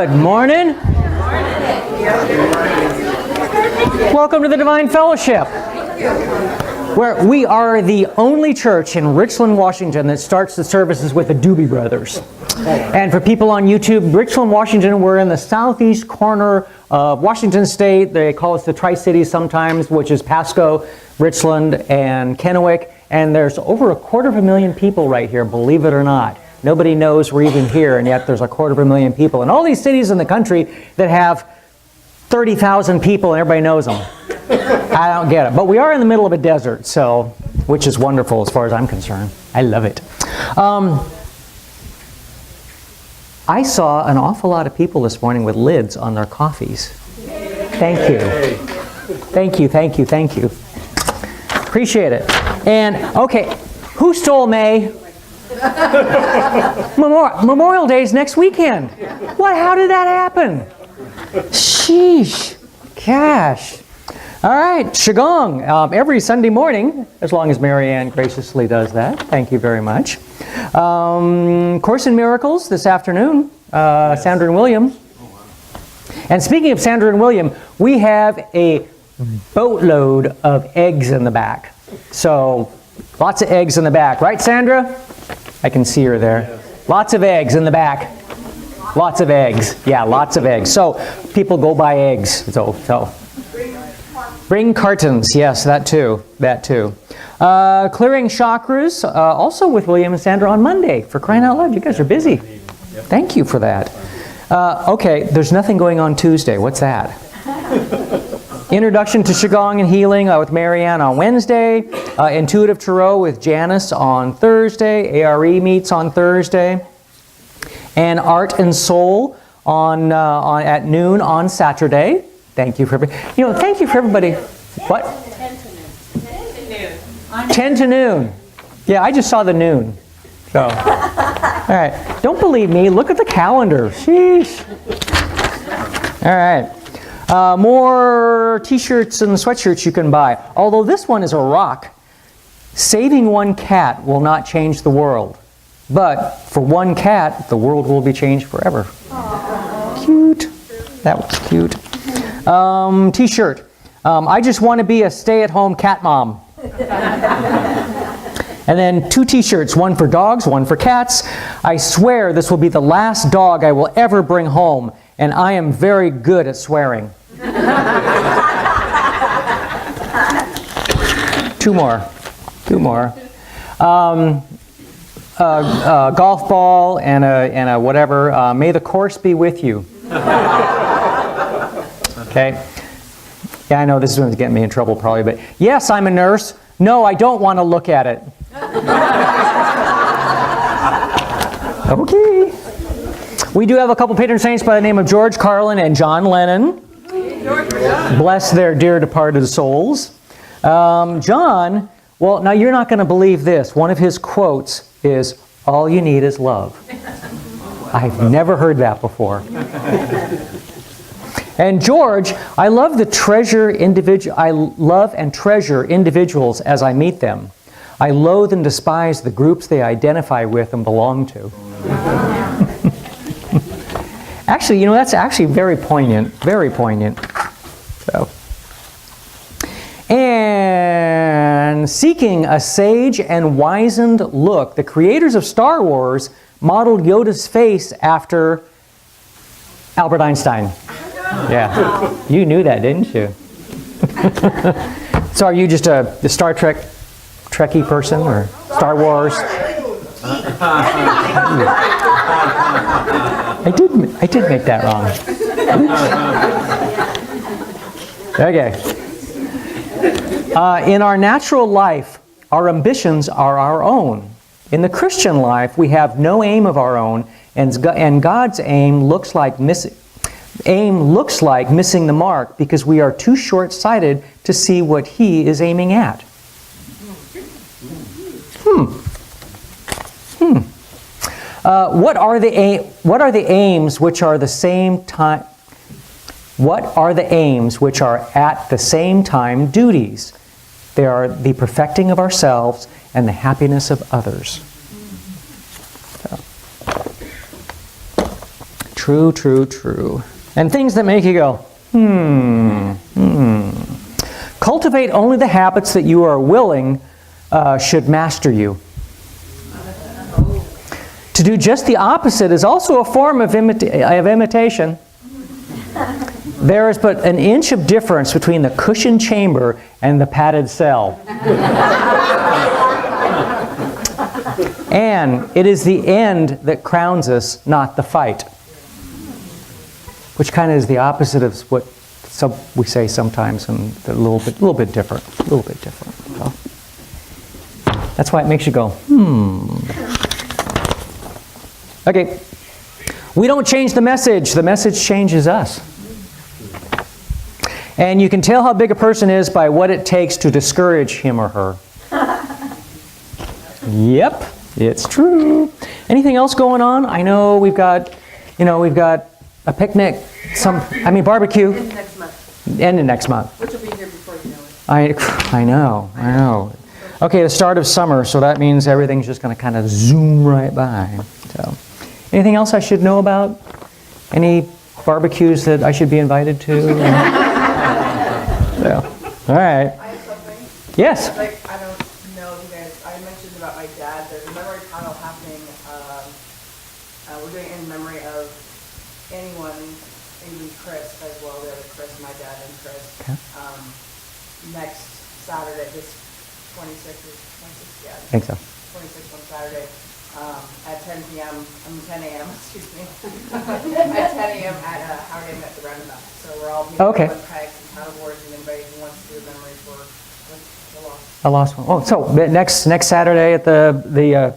Good morning. Welcome to the Divine Fellowship, where we are the only church in Richland, Washington that starts the services with the Doobie Brothers. And for people on YouTube, Richland, Washington, we're in the southeast corner of Washington State. They call us the Tri-Cities sometimes, which is Pasco, Richland, and Kennewick. And there's over 250,000 people right here, believe it or not. Nobody knows we're even here, and yet there's 250,000 people. And all these cities in the country that have 30,000 people and everybody knows them. I don't get it. But we are in the middle of a desert, so, which is wonderful as far as I'm concerned. I love it. I saw an awful lot of people this morning with lids on their coffees. Thank you. Thank you, thank you, thank you. Appreciate it. And, okay, who stole May? Memorial Day is next weekend. What? How did that happen? Sheesh. Gosh. All right, Qigong. Every Sunday morning, as long as Mary Ann graciously does that. Thank you very much. Course in Miracles this afternoon. Sandra and William. And speaking of Sandra and William, we have a boatload of eggs in the back. So, lots of eggs in the back. Right, Sandra? I can see her there. Lots of eggs in the back. Lots of eggs. Yeah, lots of eggs. So, people go buy eggs. So. Bring cartons. Yes, that too. That too. Clearing chakras, also with William and Sandra on Monday. For crying out loud, you guys are busy. Thank you for that. Okay, there's nothing going on Tuesday. What's that? Introduction to Qigong and Healing with Mary Ann on Wednesday. Intuitive Tarot with Janice on Thursday. ARE meets on Thursday. And Art and Soul at noon on Saturday. Thank you for everybody. Thank you for everybody. What? 10 to noon. 10 to noon. Yeah, I just saw the noon. So, all right. Don't believe me. Look at the calendar. Sheesh. All right. More t-shirts and sweatshirts you can buy. Although this one is a rock. Saving one cat will not change the world. But for one cat, the world will be changed forever. Aww. Cute. That was cute. T-shirt. I just want to be a stay-at-home cat mom. And then 2 t-shirts, one for dogs, one for cats. I swear this will be the last dog I will ever bring home, and I am very good at swearing. 2 more. 2 more. Golf ball and a whatever. May the course be with you. Okay. Yeah, I know this is going to get me in trouble probably, but yes, I'm a nurse. No, I don't want to look at it. Okay. We do have a couple patron saints by the name of George Carlin and John Lennon. Bless their dear departed souls. John, well, now you're not going to believe this. One of his quotes is, "All you need is love." I've never heard that before. And George, I love and treasure individuals as I meet them. I loathe and despise the groups they identify with and belong to. Actually, that's actually very poignant. Very poignant. So. And seeking a sage and wizened look, the creators of Star Wars modeled Yoda's face after Albert Einstein. Yeah, you knew that, didn't you? So are you just a Star Trek Trekkie person or Star Wars? I did make that wrong. Okay. In our natural life, our ambitions are our own. In the Christian life, we have no aim of our own, and God's aim looks like missing the mark because we are too short-sighted to see what He is aiming at. What are the aims which are the same time? What are the aims which are at the same time duties? They are the perfecting of ourselves and the happiness of others. So. True, true, true. And things that make you go, Cultivate only the habits that you are willing should master you. To do just the opposite is also a form of imitation. There is but an inch of difference between the cushioned chamber and the padded cell. And it is the end that crowns us, not the fight. Which kind of is the opposite of what we say sometimes, and a little bit different. So, that's why it makes you go, Okay. We don't change the message changes us. And you can tell how big a person is by what it takes to discourage him or her. Yep, it's true. Anything else going on? I know we've got a picnic, barbecue. Next month. End of next month. Which will be here before you know it. I know. Okay, the start of summer, so that means everything's just going to kind of zoom right by. So, anything else I should know about? Any barbecues that I should be invited to? So, all right. I have something. Yes. Like, I don't know if you guys, I mentioned about my dad. There's a memory panel happening. We're doing it in memory of anyone, even Chris as well, the other Chris, my dad and Chris. Okay. Next Saturday, this 26th is 26th, yeah. I think so. 26th on Saturday, at 10 a.m., excuse me. At 10 a.m. at Howard Dam at the Roundabout. So we're all meeting Okay. with pegs and paddleboards and anybody who wants to do a memory for the lost. I lost one. Oh, so next Saturday at the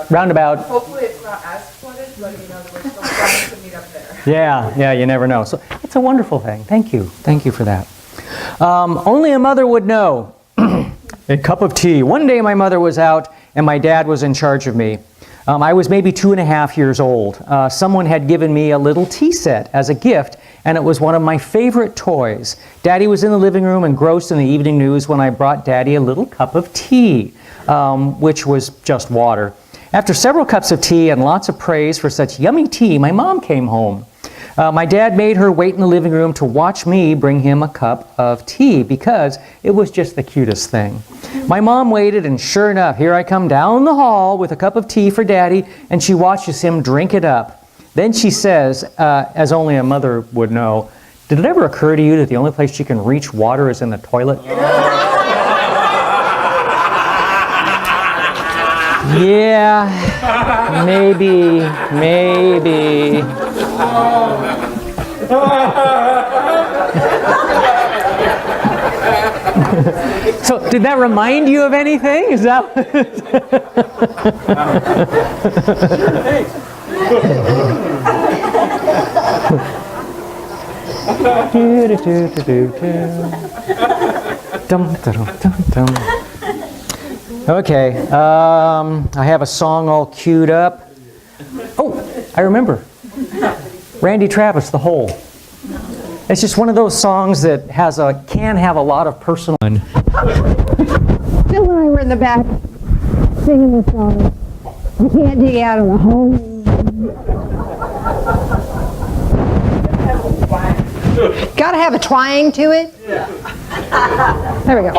roundabout. Hopefully it's not as flooded, but we're still trying to meet up there. Yeah, you never know. So it's a wonderful thing. Thank you for that. Only a mother would know. A cup of tea. One day my mother was out and my dad was in charge of me. I was maybe 2.5 years old. Someone had given me a little tea set as a gift, and it was one of my favorite toys. Daddy was in the living room engrossed in the evening news when I brought Daddy a little cup of tea, which was just water. After several cups of tea and lots of praise for such yummy tea, my mom came home. My dad made her wait in the living room to watch me bring him a cup of tea because it was just the cutest thing. My mom waited, and sure enough, here I come down the hall with a cup of tea for Daddy, and she watches him drink it up. Then she says, as only a mother would know, "Did it ever occur to you that the only place you can reach water is in the toilet?" Yeah, maybe. So, did that remind you of anything? Is that? Okay, I have a song all queued up. Oh, I remember. Randy Travis, The Hole. It's just one of those songs that can have a lot of personal. Bill and I were in the back singing the song. You can't dig out of the hole. Gotta have a twang to it. There we go.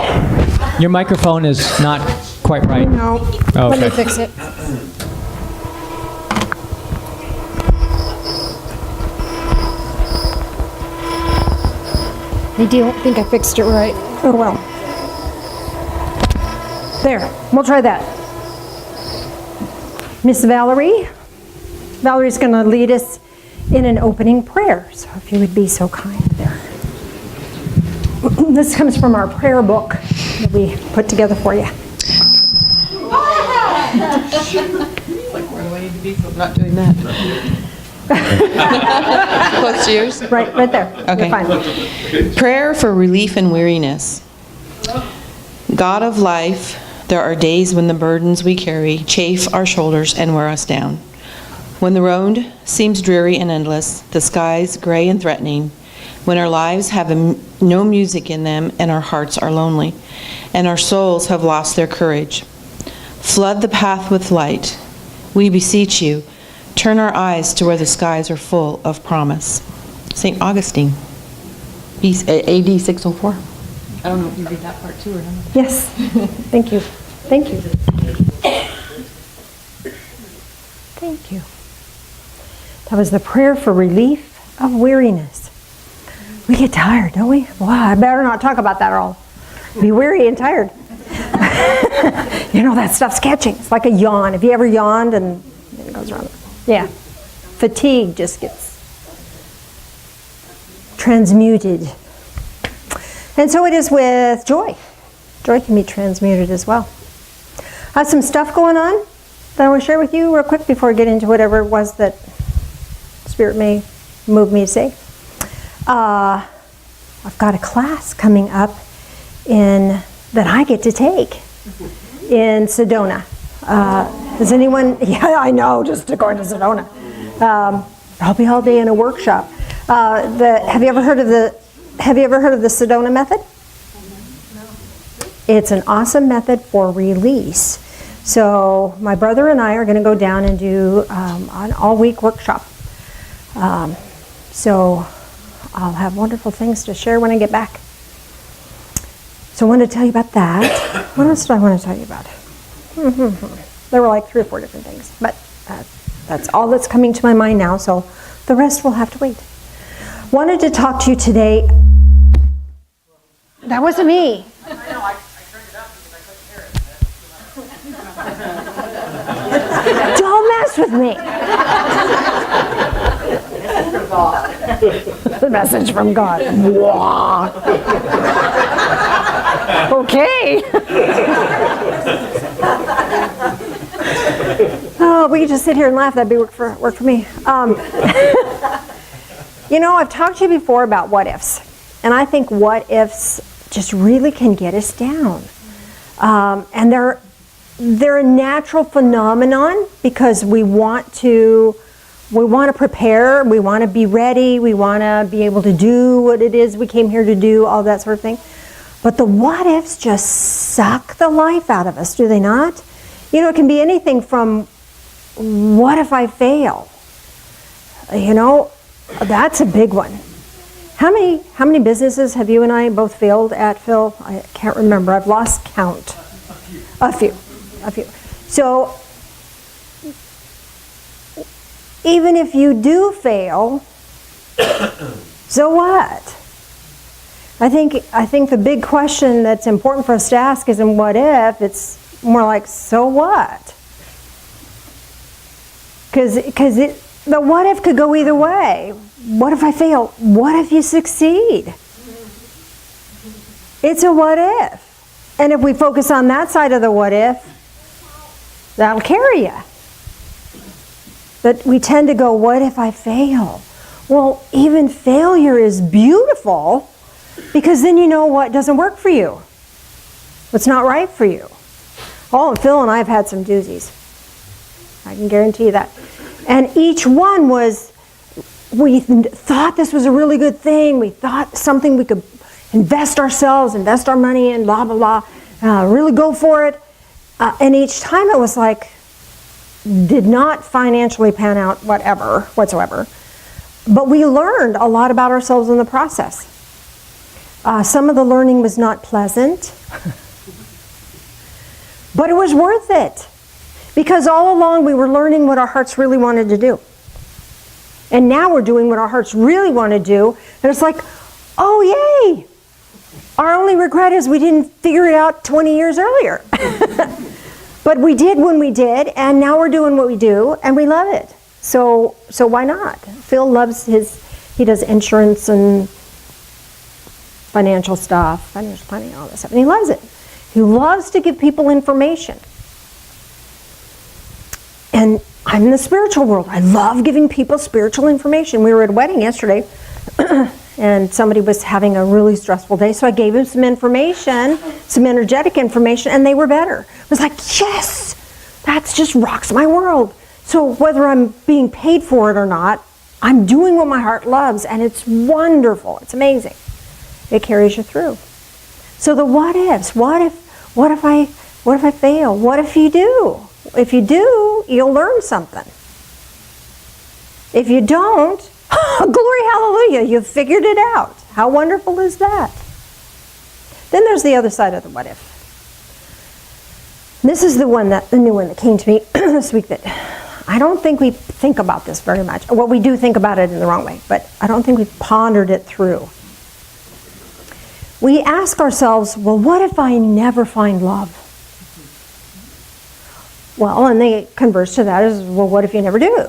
Your microphone is not quite right. No. Oh, Let me okay. fix it. I don't think I fixed it right. Oh well. There. We'll try that. Miss Valerie. Valerie's going to lead us in an opening prayer. So if you would be so kind there. This comes from our prayer book that we put together for you. Like, where do I need to be? I'm not doing that. Close to yours? Right there. Okay. You're fine. Prayer for relief and weariness. God of life, there are days when the burdens we carry chafe our shoulders and wear us down. When the road seems dreary and endless, the skies gray and threatening, when our lives have no music in them and our hearts are lonely, and our souls have lost their courage. Flood the path with light. We beseech you, Turn our eyes to where the skies are full of promise. St. Augustine, AD 604. I don't know if you read that part too or not. Yes. Thank you. Thank you. Thank you. That was the prayer for relief of weariness. We get tired, don't we? Wow, I better not talk about that at all. Be weary and tired. You know, that stuff's catching. It's like a yawn. Have you ever yawned and it goes around? Yeah. Fatigue just gets transmuted. And so it is with joy. Joy can be transmuted as well. I have some stuff going on that I want to share with you real quick before I get into whatever it was that Spirit may move me to say. I've got a class coming up that I get to take in Sedona. Does anyone? Yeah, I know, just going to Sedona. I'll be all day in a workshop. Have you ever heard of the Sedona method? It's an awesome method for release. So my brother and I are going to go down and do an all-week workshop. So I'll have wonderful things to share when I get back. So I wanted to tell you about that. What else did I want to tell you about? There were like 3 or 4 different things, but that's all that's coming to my mind now, so the rest will have to wait. Wanted to talk to you today. That wasn't me. I know, I turned it up because I couldn't hear it. Don't mess with me. The message from God. Wah. Okay. Oh, we could just sit here and laugh. That'd be work for me. You know, I've talked to you before about what ifs, and I think what ifs just really can get us down. And they're a natural phenomenon because we want to prepare, we want to be ready, we want to be able to do what it is we came here to do, all that sort of thing. But the what ifs just suck the life out of us, do they not? You know, it can be anything from, what if I fail? You know, that's a big one. How many businesses have you and I both failed at, Phil? I can't remember. I've lost count. A few. So even if you do fail, so what? I think the big question that's important for us to ask isn't what if, it's more like, so what? Because the what if could go either way. What if I fail? What if you succeed? It's a what if. And if we focus on that side of the what if, that'll carry you. But we tend to go, what if I fail? Well, even failure is beautiful because then you know what doesn't work for you. What's not right for you. Oh, and Phil and I have had some doozies. I can guarantee that. And each one was, we thought this was a really good thing. We thought something we could invest ourselves, invest our money in, blah, blah, blah. Really go for it. And each time it was like, did not financially pan out whatsoever. But we learned a lot about ourselves in the process. Some of the learning was not pleasant. But it was worth it. Because all along we were learning what our hearts really wanted to do. And now we're doing what our hearts really want to do. And it's like, oh yay! Our only regret is we didn't figure it out 20 years earlier. But we did when we did, and now we're doing what we do, and we love it. So why not? Phil loves he does insurance and financial stuff, financial planning, all that stuff, and he loves it. He loves to give people information. And I'm in the spiritual world. I love giving people spiritual information. We were at a wedding yesterday, and somebody was having a really stressful day, so I gave him some information, some energetic information, and they were better. I was like, yes, that just rocks my world. So whether I'm being paid for it or not, I'm doing what my heart loves, and it's wonderful. It's amazing. It carries you through. So the what ifs. What if I fail? What if you do? If you do, you'll learn something. If you don't, glory hallelujah, you've figured it out. How wonderful is that? Then there's the other side of the what if. This is the new one that came to me this week that I don't think we think about this very much. Well, we do think about it in the wrong way, but I don't think we've pondered it through. We ask ourselves, well, what if I never find love? Well, and the converse to that is, well, what if you never do?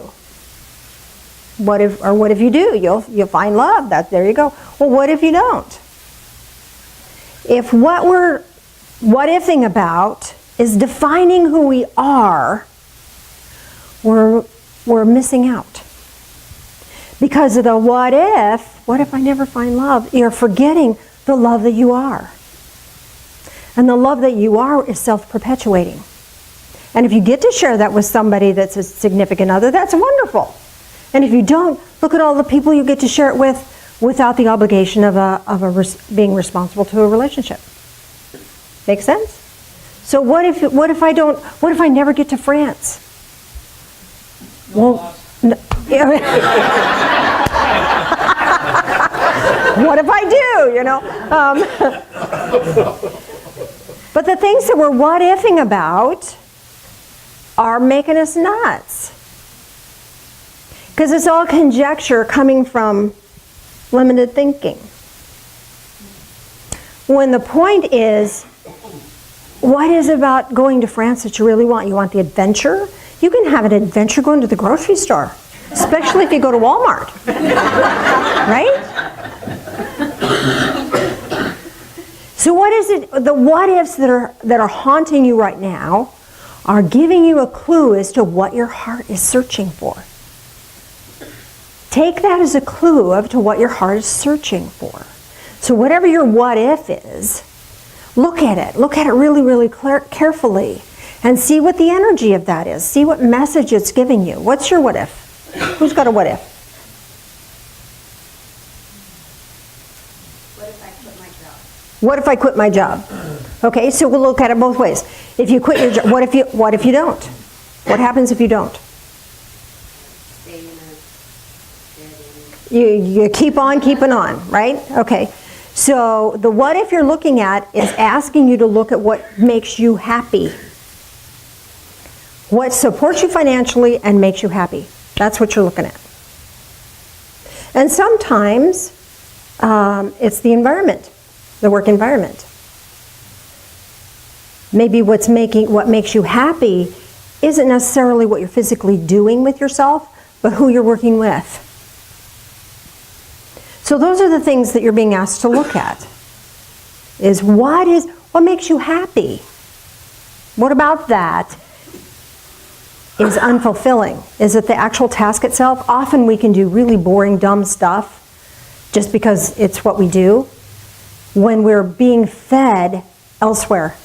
What if you do? You'll find love. There you go. Well, what if you don't? If what we're what ifing about is defining who we are, we're missing out. Because of the what if I never find love? You're forgetting the love that you are. And the love that you are is self-perpetuating. And if you get to share that with somebody that's a significant other, that's wonderful. And if you don't, look at all the people you get to share it with without the obligation of being responsible to a relationship. Make sense? So what if I never get to France? Well, no, what if I do, But the things that we're what ifing about are making us nuts. Because it's all conjecture coming from limited thinking. When the point is, what is about going to France that you really want? You want the adventure? You can have an adventure going to the grocery store, especially if you go to Walmart. Right? So what is it, the what ifs that are haunting you right now are giving you a clue as to what your heart is searching for. Take that as a clue of to what your heart is searching for. So whatever your what if is, look at it. Look at it really, really carefully and see what the energy of that is. See what message it's giving you. What's your what if? Who's got a what if? What if I quit my job? What if I quit my job? Okay, so we'll look at it both ways. If you quit your job, what if you don't? What happens if you don't? Stay in a dead end. You keep on keeping on, right? Okay. So the what if you're looking at is asking you to look at what makes you happy. What supports you financially and makes you happy. That's what you're looking at. And sometimes it's the environment, the work environment. Maybe what makes you happy isn't necessarily what you're physically doing with yourself, but who you're working with. So those are the things that you're being asked to look at. Is what makes you happy? What about that is unfulfilling? Is it the actual task itself? Often we can do really boring, dumb stuff just because it's what we do when we're being fed elsewhere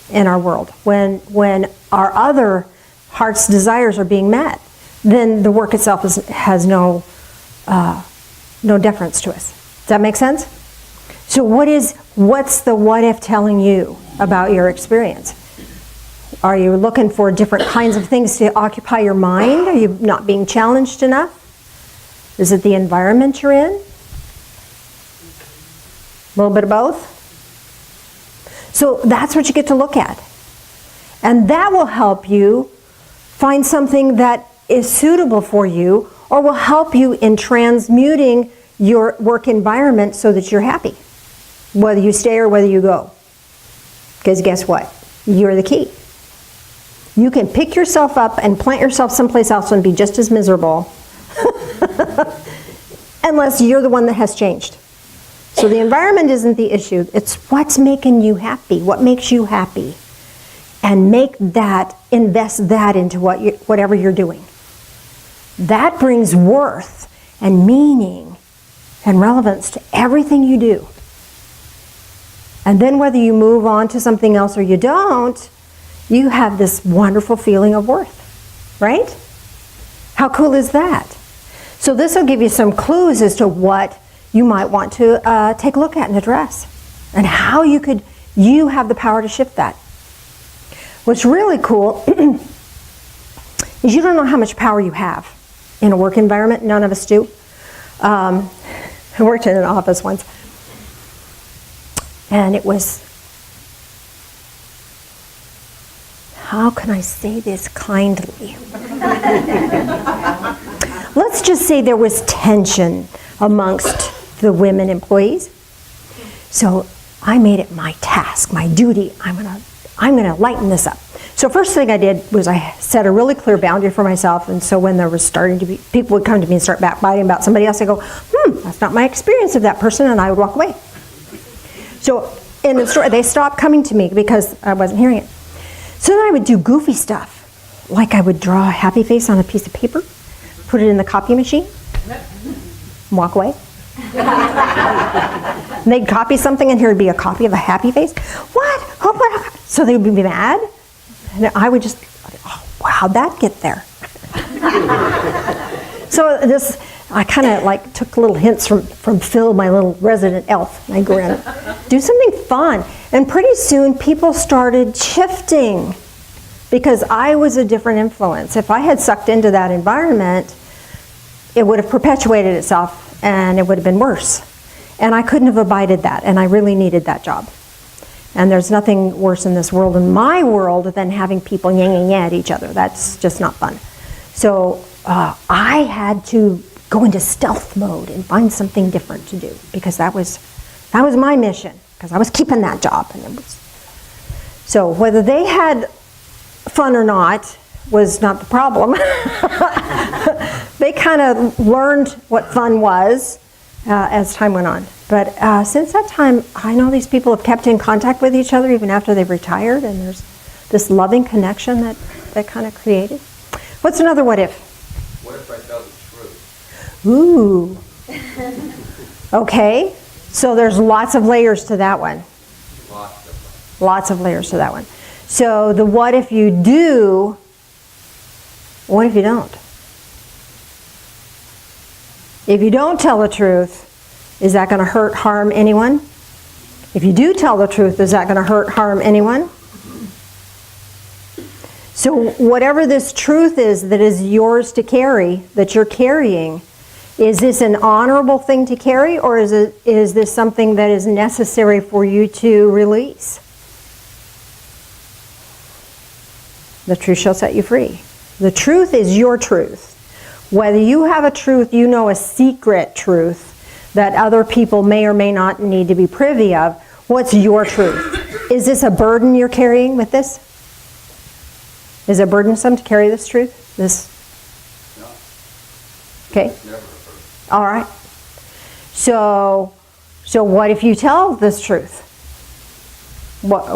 in our world. When our other heart's desires are being met, then the work itself has no deference to us. Does that make sense? So what's the what if telling you about your experience? Are you looking for different kinds of things to occupy your mind? Are you not being challenged enough? Is it the environment you're in? A little bit of both? So that's what you get to look at. And that will help you find something that is suitable for you or will help you in transmuting your work environment so that you're happy, whether you stay or whether you go. Because guess what? You're the key. You can pick yourself up and plant yourself someplace else and be just as miserable unless you're the one that has changed. So the environment isn't the issue. It's what's making you happy, what makes you happy. And invest that into whatever you're doing. That brings worth and meaning and relevance to everything you do. And then whether you move on to something else or you don't, you have this wonderful feeling of worth, right? How cool is that? So this will give you some clues as to what you might want to take a look at and address, and how you have the power to shift that. What's really cool is you don't know how much power you have in a work environment. None of us do. I worked in an office once, and it was, how can I say this kindly? Let's just say there was tension amongst the women employees. So I made it my task, my duty. I'm gonna lighten this up. So first thing I did was I set a really clear boundary for myself, and so when there was starting to be, people would come to me and start backbiting about somebody else, I go, that's not my experience of that person, and I would walk away. So in the story, they stopped coming to me because I wasn't hearing it. So then I would do goofy stuff, like I would draw a happy face on a piece of paper, put it in the copy machine, and walk away. And they'd copy something, and here would be a copy of a happy face. What? Oh, what? So they would be mad, and I would just, oh, how'd that get there? So this, I kind of like took little hints from Phil, my little resident elf. I go around, do something fun. And pretty soon people started shifting because I was a different influence. If I had sucked into that environment, it would have perpetuated itself and it would have been worse. And I couldn't have abided that, and I really needed that job. And there's nothing worse in this world, in my world, than having people yang at each other. That's just not fun. So I had to go into stealth mode and find something different to do, because that was my mission, because I was keeping that job. And it was, so whether they had fun or not was not the problem. They kind of learned what fun was as time went on. But since that time, I know these people have kept in contact with each other even after they've retired, and there's this loving connection that kind of created. What's another what if? What if I tell the truth? Ooh. Okay, so there's lots of layers to that one. Lots of Lots of layers to that one. So the what if you do, what if you don't? If you don't tell the truth, is that going to hurt, harm anyone? If you do tell the truth, is that going to hurt, harm anyone? So whatever this truth is that is yours to carry, that you're carrying, is this an honorable thing to carry, or is this something that is necessary for you to release? The truth shall set you free. The truth is your truth. Whether you have a truth, you know, a secret truth that other people may or may not need to be privy of, what's your truth? Is this a burden you're carrying with this? Is it burdensome to carry this truth? This? No. Okay. It's never a burden. All right. So what if you tell this truth? What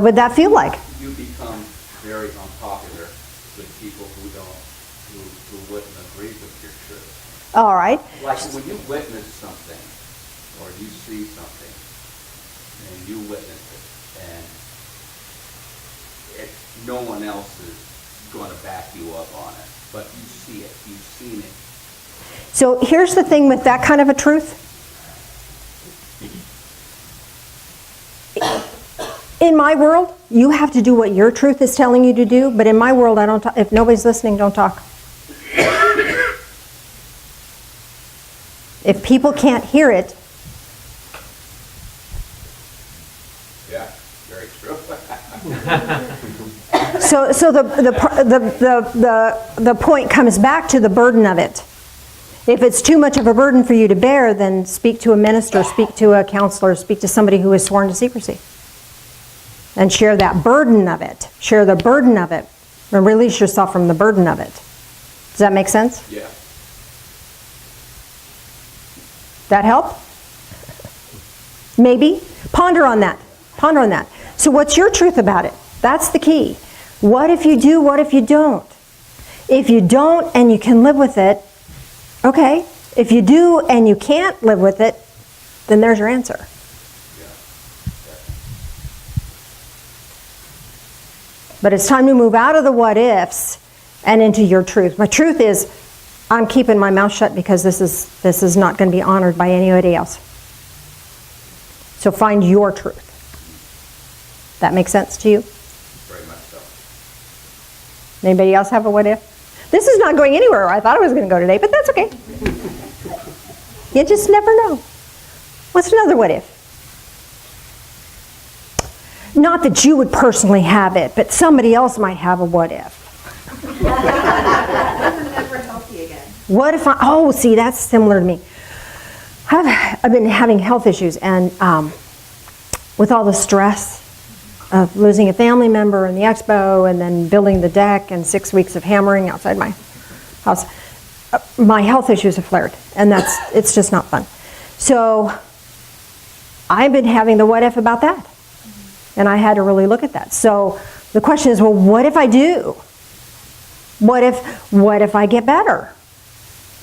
would that feel like? You become very unpopular with people who wouldn't agree with your truth. All right. Like when you witness something, or you see something, and you witness it, and no one else is going to back you up on it, but you see it, you've seen it. So here's the thing with that kind of a truth. In my world, you have to do what your truth is telling you to do, but in my world, I don't talk. If nobody's listening, don't talk. If people can't hear it, Yeah, very true. so the point comes back to the burden of it. If it's too much of a burden for you to bear, then speak to a minister, speak to a counselor, speak to somebody who is sworn to secrecy. And share that burden of it. Share the burden of it. And release yourself from the burden of it. Does that make sense? Yeah. That help? Maybe? Ponder on that. Ponder on that. So what's your truth about it? That's the key. What if you do, what if you don't? If you don't and you can live with it, okay. If you do and you can't live with it, then there's your answer. But it's time to move out of the what ifs and into your truth. My truth is, I'm keeping my mouth shut because this is not going to be honored by anybody else. So find your truth. That makes sense to you? Very much so. Anybody else have a what if? This is not going anywhere I thought it was going to go today, but that's okay. You just never know. What's another what if? Not that you would personally have it, but somebody else might have a what if. Never healthy again. What if see, that's similar to me. I've been having health issues, and with all the stress of losing a family member in the expo and then building the deck and 6 weeks of hammering outside my house, my health issues have flared, and it's just not fun. So I've been having the what if about that, and I had to really look at that. So the question is, well, what if I do? What if I get better?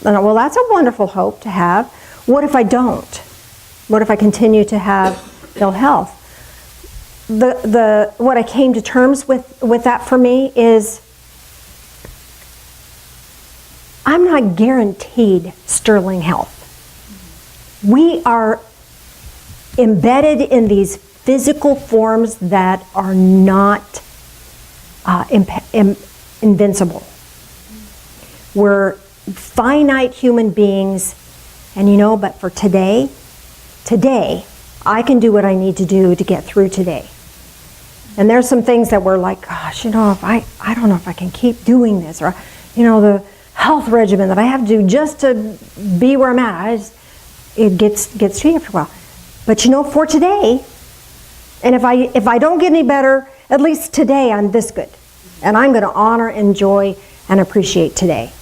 And, well, that's a wonderful hope to have. What if I don't? What if I continue to have ill health? What I came to terms with that for me is I'm not guaranteed sterling health. We are embedded in these physical forms that are not invincible. We're finite human beings, and but for today, I can do what I need to do to get through today. And there's some things that we're like, gosh, if I don't know if I can keep doing this, or, the health regimen that I have to do just to be where I'm at, it gets to you after a while. But for today, and if I don't get any better, at least today I'm this good. And I'm going to honor, enjoy, and appreciate today.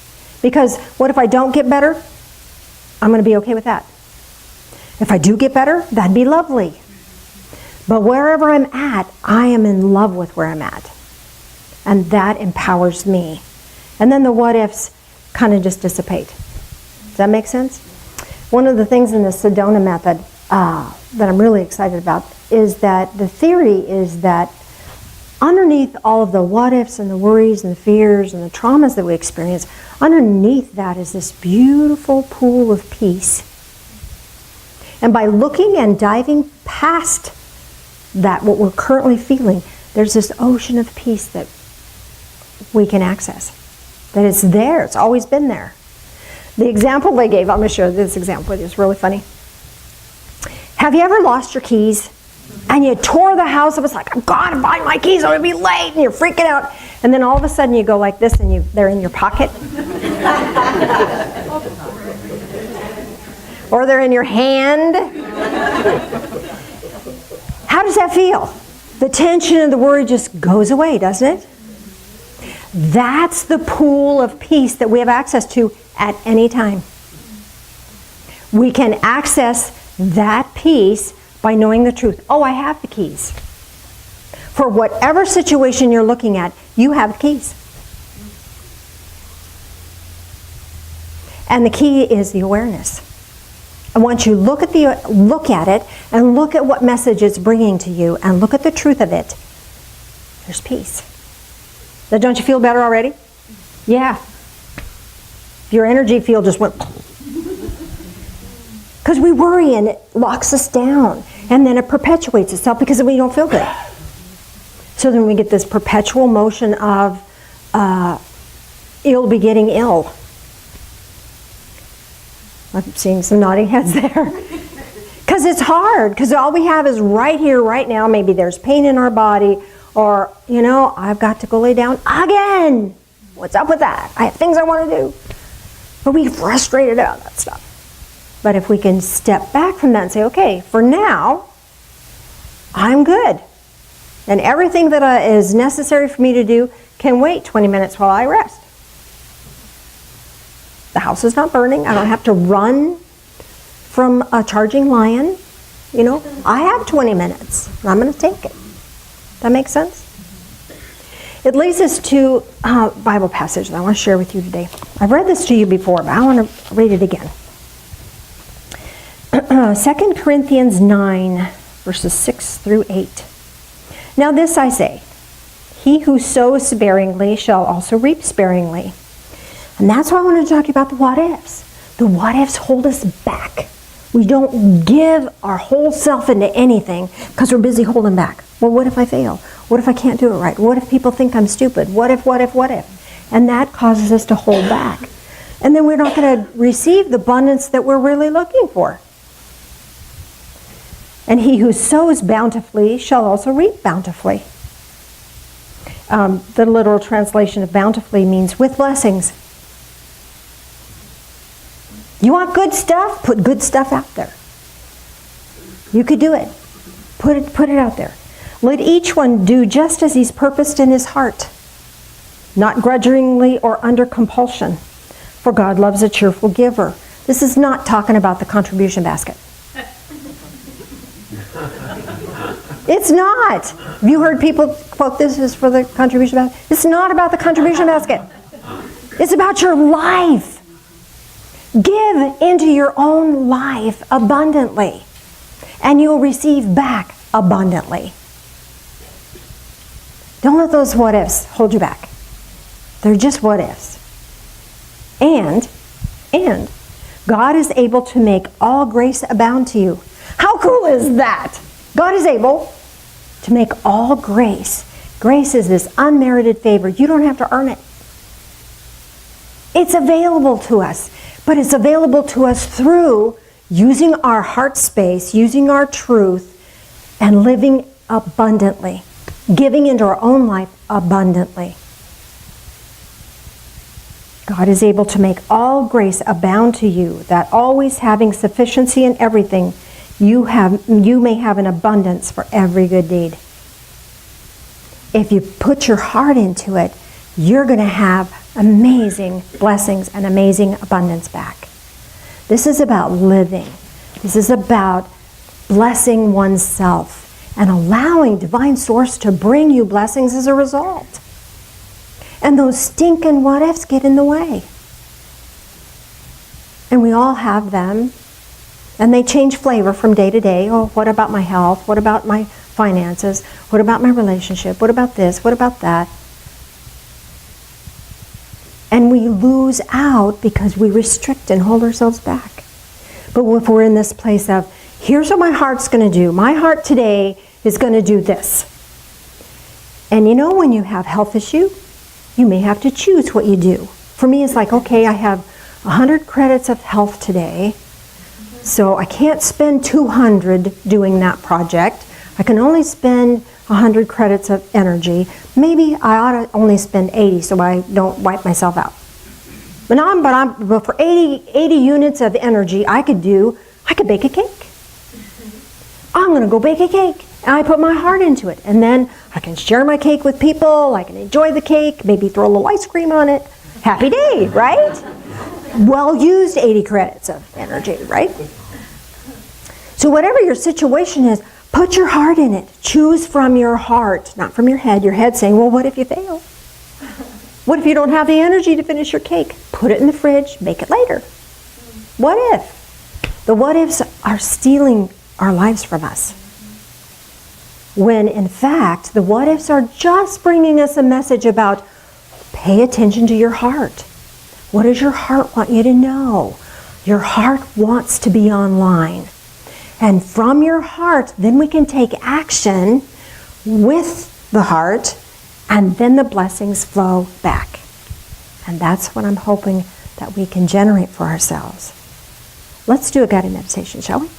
Because what if I don't get better? I'm going to be okay with that. If I do get better, that'd be lovely. But wherever I'm at, I am in love with where I'm at. And that empowers me. And then the what ifs kind of just dissipate. Does that make sense? One of the things in the Sedona method that I'm really excited about is that the theory is that underneath all of the what ifs and the worries and the fears and the traumas that we experience, underneath that is this beautiful pool of peace. And by looking and diving past that, what we're currently feeling, there's this ocean of peace that we can access. That it's there, it's always been there. The example they gave, I'm going to share this example with you, it's really funny. Have you ever lost your keys? And you tore the house up, it's like, I've got to find my keys, I'm going to be late, and you're freaking out. And then all of a sudden you go like this and they're in your pocket. Or they're in your hand. How does that feel? The tension and the worry just goes away, doesn't it? That's the pool of peace that we have access to at any time. We can access that peace by knowing the truth. Oh, I have the keys. For whatever situation you're looking at, you have the keys. And the key is the awareness. And once you look at it and look at what message it's bringing to you and look at the truth of it, there's peace. Now, don't you feel better already? Yeah. Your energy field just went. Because we worry and it locks us down. And then it perpetuates itself because we don't feel good. So then we get this perpetual motion of ill begetting ill. I'm seeing some nodding heads there. Because it's hard. Because all we have is right here, right now. Maybe there's pain in our body. Or, I've got to go lay down again. What's up with that? I have things I want to do. But we get frustrated about that stuff. But if we can step back from that and say, okay, for now, I'm good. And everything that is necessary for me to do can wait 20 minutes while I rest. The house is not burning. I don't have to run from a charging lion. I have 20 minutes. And I'm going to take it. That makes sense? It leads us to a Bible passage that I want to share with you today. I've read this to you before, but I want to read it again. 2 Corinthians 9, verses 6 through 8. Now this I say, he who sows sparingly shall also reap sparingly. And that's why I want to talk about the what-ifs. The what-ifs hold us back. We don't give our whole self into anything because we're busy holding back. Well, what if I fail? What if I can't do it right? What if people think I'm stupid? What if? And that causes us to hold back. And then we're not going to receive the abundance that we're really looking for. And he who sows bountifully shall also reap bountifully. The literal translation of bountifully means with blessings. You want good stuff? Put good stuff out there. You could do it. Put it out there. Let each one do just as he's purposed in his heart, not grudgingly or under compulsion, for God loves a cheerful giver. This is not talking about the contribution basket. It's not. Have you heard people quote this as for the contribution basket? It's not about the contribution basket. It's about your life. Give into your own life abundantly, and you'll receive back abundantly. Don't let those what ifs hold you back. They're just what ifs. And God is able to make all grace abound to you. How cool is that? God is able to make all grace. Grace is this unmerited favor. You don't have to earn it. It's available to us, but it's available to us through using our heart space, using our truth, and living abundantly, giving into our own life abundantly. God is able to make all grace abound to you, that always having sufficiency in everything, you may have an abundance for every good deed. If you put your heart into it, you're going to have amazing blessings and amazing abundance back. This is about living. This is about blessing oneself and allowing divine source to bring you blessings as a result. And those stinking what ifs get in the way. And we all have them. And they change flavor from day to day. Oh, what about my health? What about my finances? What about my relationship? What about this? What about that? And we lose out because we restrict and hold ourselves back. But if we're in this place of, here's what my heart's going to do. My heart today is going to do this. And you know, when you have health issue, you may have to choose what you do. For me, it's like, okay, I have 100 credits of health today, so I can't spend 200 doing that project. I can only spend 100 credits of energy. Maybe I ought to only spend 80 so I don't wipe myself out. But for 80 units of energy, I could bake a cake. I'm going to go bake a cake. And I put my heart into it. And then I can share my cake with people. I can enjoy the cake. Maybe throw a little ice cream on it. Happy day, right? Well used 80 credits of energy, right? So whatever your situation is, put your heart in it. Choose from your heart, not from your head. Your head saying, well, what if you fail? What if you don't have the energy to finish your cake? Put it in the fridge, make it later. What if? The what ifs are stealing our lives from us. When in fact, the what ifs are just bringing us a message about pay attention to your heart. What does your heart want you to know? Your heart wants to be online. And from your heart, then we can take action with the heart, and then the blessings flow back. And that's what I'm hoping that we can generate for ourselves. Let's do a guided meditation, shall we?